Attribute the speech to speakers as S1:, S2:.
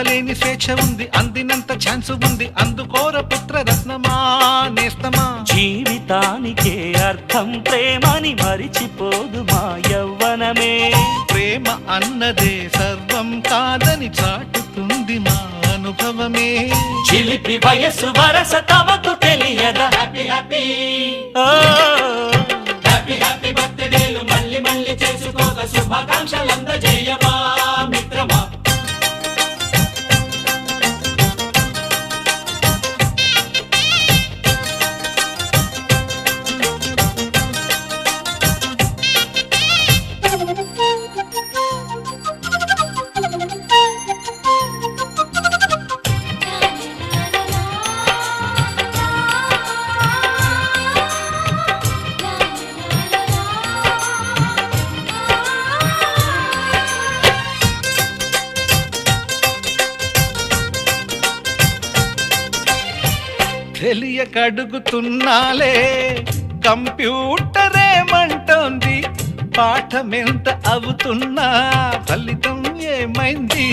S1: అవ్వలేని స్వేచ్ఛ ఉంది, అందినంత ఛాన్స్ ఉంది, అందుకోర పుత్ర రత్నమా నేస్తమా.
S2: జీవితానికే అర్థం ప్రేమని మరిచిపోదు మా యవ్వనమే.
S1: ప్రేమ అన్నదే సర్వం కాదని చాటుతుంది మా అనుభవమే.
S2: చిలిపి వయసు వరస తమకు తెలియదా. హ్యాపీ హ్యాపీ హ్యాపీ హ్యాపీ బర్త్డేలు మళ్ళీ మళ్ళీ చేసుకోక శుభాకాంక్షలందజేయమా మిత్రమా.
S1: తెలియకడుగుతున్నాలే కంప్యూటరేమంటోంది, పాఠమెంత అవుతున్నా ఫలితం ఏమైంది.